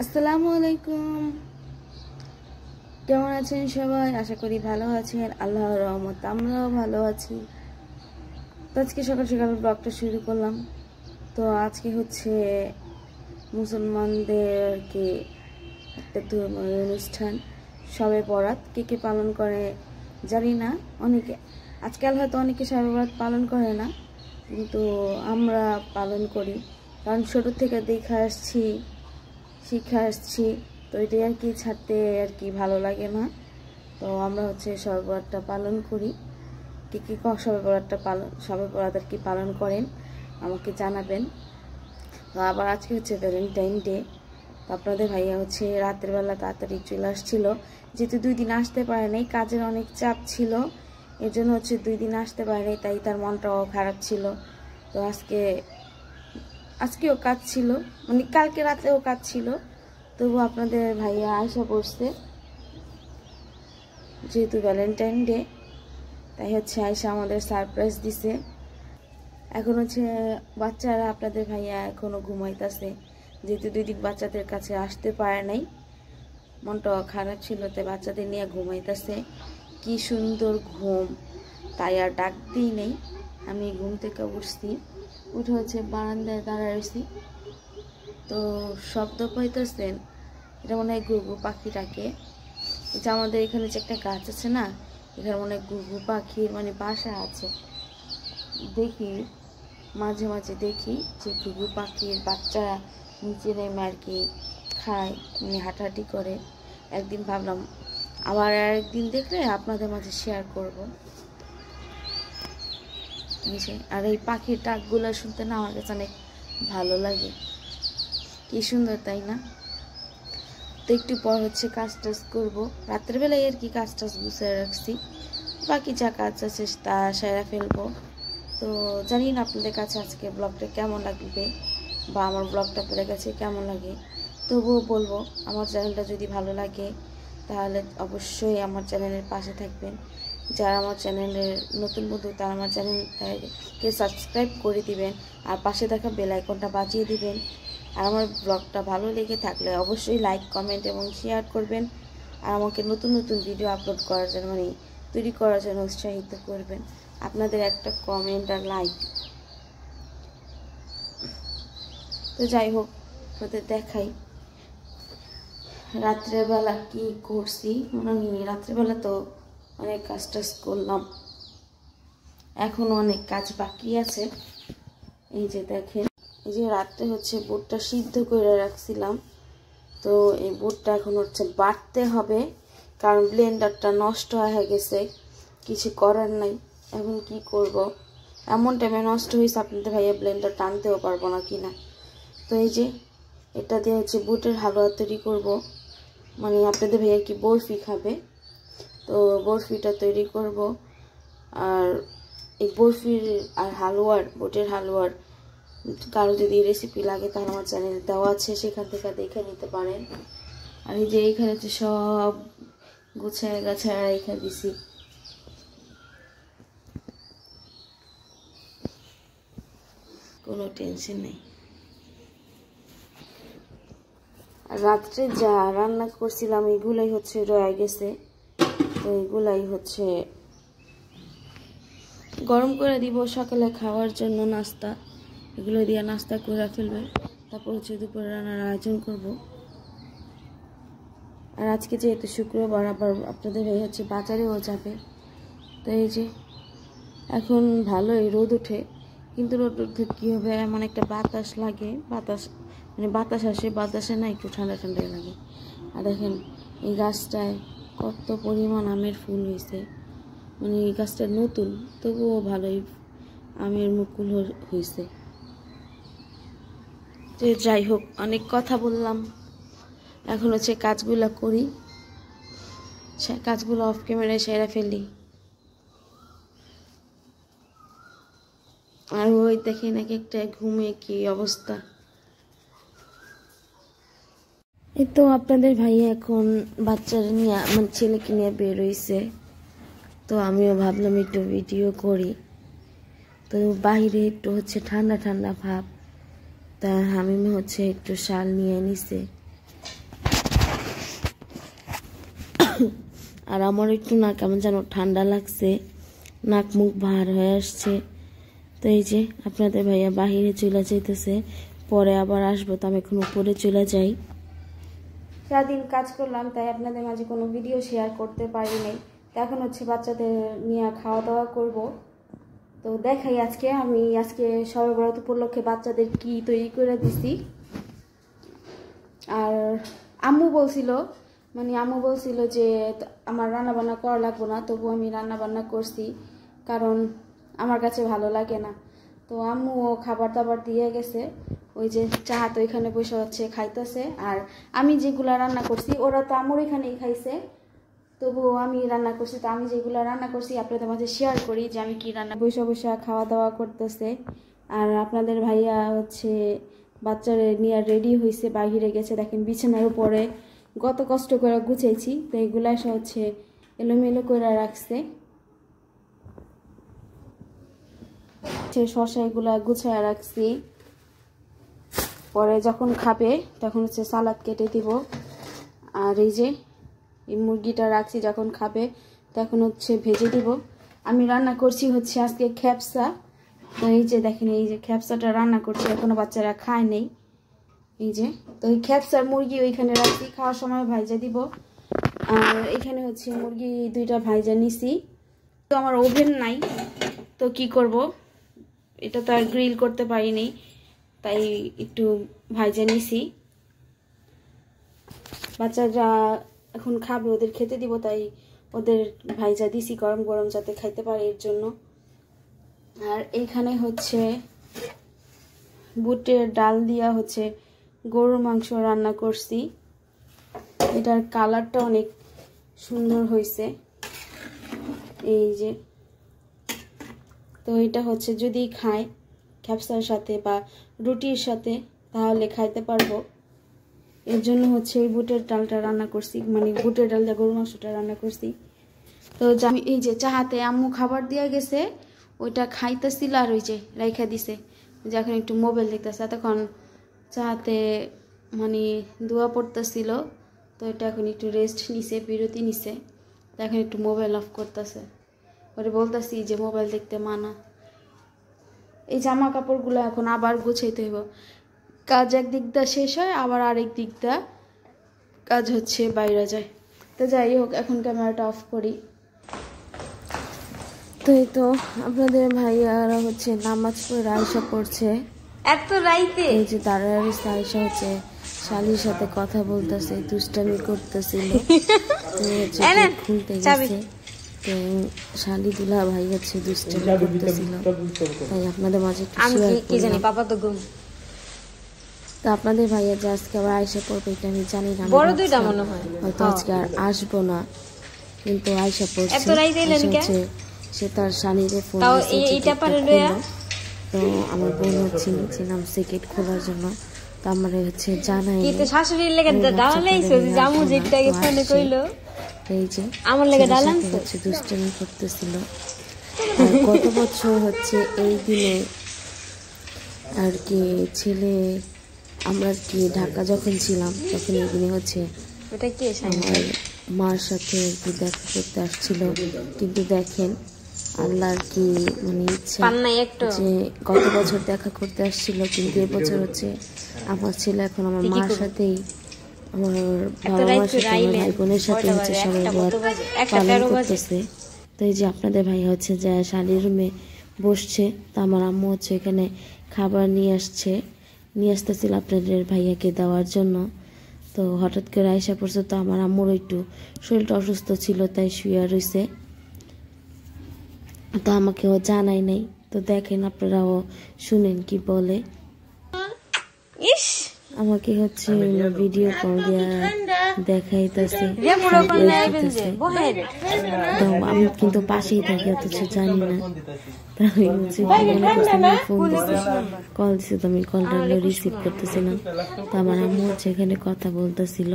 আসসালামু আলাইকুম। কেমন আছেন সবাই? আশা করি ভালো আছেন। আল্লাহর রহমত আমরাও ভালো আছি। তো আজকে সকাল সকাল ব্লগটা শুরু করলাম। তো আজকে হচ্ছে মুসলমানদেরকে একটা ধর্মীয় অনুষ্ঠান, শবে বরাত। কে কে পালন করে জানি না, অনেকে আজকাল হয়তো অনেকে শবে বরাত পালন করে না, কিন্তু আমরা পালন করি, কারণ ছোট থেকে দেখা আসছি, শিক্ষা আসছি। তো এটাই আর কি, ছাড়তে আর কি ভালো লাগে না। তো আমরা হচ্ছে শবে বরাতটা পালন করি। কে কে শবে বরাত আর কি পালন করেন আমাকে জানাবেন। তো আবার আজকে হচ্ছে ভ্যালেন্টাইন ডে। তো আপনাদের ভাইয়া হচ্ছে রাতের বেলা তাড়াতাড়ি চলে আসছিল, যেহেতু 2 দিন আসতে পারে নাই, কাজের অনেক চাপ ছিল, এর জন্য হচ্ছে 2 দিন আসতে পারে নাই, তাই তার মনটাও খারাপ ছিল। তো আজকেও কাজ ছিল, মানে কালকে রাতেও কাজ ছিল, তবু আপনাদের ভাইয়া আয়সা পড়ছে, যেহেতু ভ্যালেন্টাইন ডে, তাই হচ্ছে আয়সা আমাদের সারপ্রাইজ দিছে। এখন হচ্ছে বাচ্চারা, আপনাদের ভাইয়া এখনো ঘুমাইতেছে, যেহেতু 2 দিন বাচ্চাদের কাছে আসতে পারে নাই, মনটা খারাপ ছিল, তাই বাচ্চাদের নিয়ে ঘুমাইতেছে। কি সুন্দর ঘুম, তাই আর ডাক দিই নেই। আমি ঘুম থেকে উঠছি, উঠে হচ্ছে বারান্দায় দাঁড়াইছি। তো শব্দ পাইতেছেন, এটা মনে হয় ঘুঘু পাখি ডাকে। যে আমাদের এখানে যে একটা গাছ আছে না, এখানে মনে হয় ঘুঘু পাখির মানে বাসা আছে। দেখি, মাঝে মাঝে দেখি যে ঘুঘু পাখির বাচ্চারা নিচে নেমে আর কি খায়, মানে হাঁটাহাঁটি করে। একদিন ভাবলাম আবার আরেকদিন দেখলে আপনাদের মাঝে শেয়ার করব। আর এই পাখির ডাকগুলো শুনতে না আমার কাছে অনেক ভালো লাগে, কি সুন্দর তাই না? তো একটু পর হচ্ছে কাজ টাজ করবো, রাত্রের বেলায় আর কি কাজ টাজ গুছিয়ে রাখছি, বাকি যা কাজ আছে তা সেরা ফেলবো। তো জানি না আপনাদের কাছে আজকে ব্লগটা কেমন লাগবে, বা আমার ব্লগটা আপনাদের কাছে কেমন লাগে। তবুও বলবো, আমার চ্যানেলটা যদি ভালো লাগে তাহলে অবশ্যই আমার চ্যানেলের পাশে থাকবেন। যারা আমার চ্যানেলের নতুন বন্ধু, তারা আমার চ্যানেলটাকে সাবস্ক্রাইব করে দিবেন, আর পাশে থাকা বেল আইকনটা বাজিয়ে দিবেন। আর আমার ব্লগটা ভালো লেগে থাকলে অবশ্যই লাইক, কমেন্ট এবং শেয়ার করবেন। আর আমাকে নতুন নতুন ভিডিও আপলোড করার জন্য, মানে তৈরি করার জন্য উৎসাহিত করবেন। আপনাদের একটা কমেন্ট আর লাইক। তো যাই হোক, আপনাদের দেখাই রাত্রেবেলা কি করছি। রাত্রেবেলা তো অনেক কাজ টাজ করলাম, এখনো অনেক কাজ বাকি আছে। এই যে দেখেন, এই যে রাত্রে হচ্ছে বুটটা সিদ্ধ করে রাখছিলাম, তো এই বুটটা এখন হচ্ছে বাটতে হবে, কারণ ব্লেন্ডারটা নষ্ট হয়ে গেছে, কিছু করার নাই। এখন কি করব, এমন টাইমে নষ্ট হয়েছে, আপনাদের ভাইয়া ব্লেন্ডার টানতেও পারবো না কিনা। তো এই যে এটা দিয়ে হচ্ছে বুটের হালুয়া তৈরি করব, মানে আপনাদের ভাইয়া কি বরফি খাবে, তো বরফিটা তৈরি করব। আর এই বরফির আর হালুয়ার, বুটের হালুয়ার কারো যদি রেসিপি লাগে তাহলে আমার চ্যানেলে দেওয়া আছে, সেখান থেকে দেখে নিতে পারেন। আর এই যে এইখানে হচ্ছে সব গুছায় গাছায় রেখে দিছি, কোনো টেনশন নেই। আর রাত্রে যা রান্না করছিলাম এগুলাই হচ্ছে রয়ে গেছে, তো এগুলাই হচ্ছে গরম করে দিব সকালে খাওয়ার জন্য নাস্তা। এগুলো দিয়ে নাস্তা করে ফেলবে, তারপর হচ্ছে দুপুরে রান্নার আয়োজন করব। আর আজকে যেহেতু শুক্রবার, আবার আপনাদের ভাই হচ্ছে বাজারেও যাবে। তো এই যে এখন ভালোই রোদ ওঠে, কিন্তু রোদ উঠে কী হবে, এমন একটা বাতাস লাগে, বাতাস আসে, বাতাসে না একটু ঠান্ডা ঠান্ডাই লাগে। আর দেখেন এই গাছটায় কত পরিমাণ আমের ফুল হয়েছে, মানে এই গাছটা নতুন, তবুও ভালোই আমের মুকুল হয়েছে। তো যাই হোক, অনেক কথা বললাম, এখন হচ্ছে কাজগুলো করি, কাজগুলো অফ ক্যামেরায় সেরে ফেলি। আর ওই দেখে নাকি একটা ঘুমে কি অবস্থা। এই তো আপনাদের ভাইয়া এখন বাচ্চারা নিয়ে, আমার ছেলেকে নিয়ে বের হয়েছে, তো আমিও ভাবলাম একটু ভিডিও করি। তো বাইরে একটু হচ্ছে ঠান্ডা ঠান্ডা ভাব, তা হামিমে হচ্ছে একটু শাল নিয়ে নিছে, আর আমার একটু না কেমন যেন ঠান্ডা লাগছে, নাক মুখ ভার হয়ে আসছে। তো এই যে আপনাদের ভাইয়া বাহিরে চলে যাইতেছে, পরে আবার আসবো। তো আমি এখন উপরে চলে যাই। সারাদিন কাজ করলাম, তাই আপনাদের মাঝে কোনো ভিডিও শেয়ার করতে পারিনি। এখন হচ্ছে বাচ্চাদের নিয়ে খাওয়া দাওয়া করব। তো দেখাই আজকে সবে বরাত উপলক্ষে বাচ্চাদের কি তৈরি করে দিছি। আর আম্মু বলছিল যে আমার রান্না বান্না করা লাগবো না, তবু আমি রান্না বান্না করছি, কারণ আমার কাছে ভালো লাগে না। তো আম্মুও খাবার দাবার দিয়ে গেছে, ওই যে চাহা তো এখানে বসে হচ্ছে খাইতেছে। আর আমি যেগুলা রান্না করছি ওরা তো আম্মুর এখানেই খাইছে, তবুও আমি রান্না করছি। তো আমি যেগুলো রান্না করছি আপনাদের মাঝে শেয়ার করি যে আমি কি রান্না। বসে বসে খাওয়া দাওয়া করতেছে। আর আপনাদের ভাইয়া হচ্ছে বাচ্চারা নিয়ে রেডি হয়েছে, বাহিরে গেছে। দেখেন বিছানার উপরে কত কষ্ট করে গুছাইছি, তো এগুলা এসে হচ্ছে এলোমেলো করে রাখছে। শসা এগুলা গুছায় রাখছি, পরে যখন খাবে তখন হচ্ছে সালাদ কেটে দিব। আর এই যে এই মুরগিটা রাখছি, যখন খাবে তখন হচ্ছে ভেজে দিব। আমি রান্না করছি হচ্ছে আজকে খ্যাপসা। তো এই যে দেখেন, এই যে খ্যাপসাটা রান্না করছি, এখনো বাচ্চারা খায় নেই। এই যে তো এই খ্যাপসার মুরগি ওইখানে রাখছি, খাওয়ার সময় ভাইজা দিব। আর এখানে হচ্ছে মুরগি 2টা ভাইজা নিছি। তো আমার ওভেন নাই, তো কি করব, এটা তো আর গ্রিল করতে পারিনি, তাই একটু ভাইজা নিছি। বাচ্চারা এখন খাবে, ওদের খেতে দিব, তাই ওদের ভাইজা দিছি গরম গরম যাতে খাইতে পারে এর জন্য। আর এইখানে হচ্ছে বুটের ডাল দিয়া হচ্ছে গরুর মাংস রান্না করছি। এটার কালারটা অনেক সুন্দর হয়েছে। এই যে তো এটা হচ্ছে যদি খায় খ্যাপসার সাথে বা রুটির সাথে তাহলে খাইতে পারবো। এর জন্য হচ্ছে এই বুটের ডালটা রান্না করছি, মানে বুটের ডাল দিয়ে গরুর মাংসটা রান্না করছি। তো আমি এই যে চাহাতে আম্মু খাবার দিয়ে গেছে, ওইটা খাইতেছিল আর ওই যে রাইখা দিছে, যে এখন একটু মোবাইল দেখতেছে। তখন চাহাতে মানে দোয়া পড়তেছিল, তো এটা এখন একটু রেস্ট নিছে, বিরতি নিছে। তো এখন একটু মোবাইল অফ করতেছে। ওরে বলতেছি যে মোবাইল দেখতে মানা। এই জামা কাপড়গুলো এখন আবার গুছাইতে হইব, কাজ একদিক দা শেষ হয়, আবার আরেক দিক দা কাজ হচ্ছে বাইরে যায়। তো যাই হোক, এখন ক্যামেরাটা অফ করি। তো এই তো আপনাদের ভাইয়ারা হচ্ছে নামাজ পড়ে আয়সা পড়ছে এত রাইতে। এই যে দাঁড়ায় আয়সা হচ্ছে শালির সাথে কথা বলতেছে, দুষ্টামি করতেছিল। খুলতে গেছে, তো শালি দুলা ভাই হচ্ছে দুষ্টামি করতেছিল, তাই আপনাদের মাঝে তো আপনাদের ভাইয়া যে আজকে আবার আয়সা পড়বে এটা আমি জানি না, হয়তো আজকে আর আসবো না, কিন্তু আয়সা পড়ছে। সে তার শালিরে ফোন দিয়েছে, তো আমার বোন হচ্ছে নিয়েছিলাম সিকেট খোলার জন্য। তো আমার হচ্ছে জানাই এই যে হচ্ছে দুষ্টামি করতেছিল। গত বছর হচ্ছে এই দিনে আর কি আমরা কি ঢাকা যখন ছিলাম তখন এই দিনে হচ্ছে আমার মার সাথে আর কি দেখা করতে আসছিল। কিন্তু দেখেন আল্লাহর কি মানে ইচ্ছা যে গত বছর দেখা করতে আসছিল, কিন্তু এবছর হচ্ছে আমার ছেলে এখন আমার মার সাথেই, আমার বাবা মার সাথে, আমার ভাই বোনের সাথে হচ্ছে সবাই পালন করতেছে। তো এই যে আপনাদের ভাই হচ্ছে যে শালির রুমে বসছে, তো আমার আম্মু হচ্ছে এখানে খাবার নিয়ে আসতেছিল আপনাদের ভাইয়াকে দেওয়ার জন্য। তো হঠাৎ করে আয়সা পড়ছে, তো আমার আম্মুর একটু শরীরটা অসুস্থ ছিল, তাই শুয়ে রয়েছে, তো আমাকেও জানাই নাই। তো দেখেন আপনারাও শুনেন কি বলে। আমাকে হচ্ছে ভিডিও কল দিয়া দেখাইতেছে, তো আমি কিন্তু পাশেই থাকি, অথচ জানি না। তাই হচ্ছে ফোন দিছে, কল দিছে, তো আমি কলটা রিসিভ করতেছিলাম। তো আমার আম্মু হচ্ছে এখানে কথা বলতেছিল,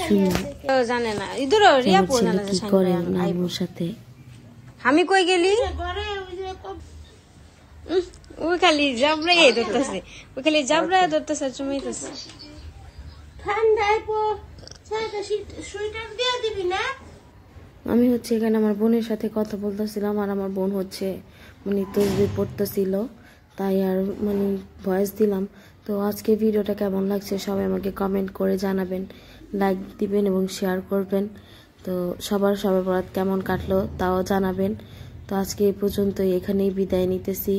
শুনি কি করে আম্মুর সাথে। আমি কই গেলি, ওই খালি জাবরাই ধরতেছে, ওই খালি জাবরাই ধরতেছে, চুমাইতেছে। ঠান্ডায় আমি হচ্ছে এখানে আমার বোনের সাথে কথা বলতেছিলাম, আর আমার বোন হচ্ছে মানে তসবিহ পড়তেছিল, তাই আর মানে ভয়েস দিলাম। তো আজকে ভিডিওটা কেমন লাগছে সবাই আমাকে কমেন্ট করে জানাবেন, লাইক দিবেন এবং শেয়ার করবেন। তো সবার বরাত কেমন কাটলো তাও জানাবেন। তো আজকে এই পর্যন্তই, এখানেই বিদায় নিতেছি।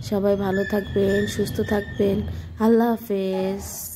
সবাই ভালো থাকবেন, সুস্থ থাকবেন। আল্লাহ হাফেজ।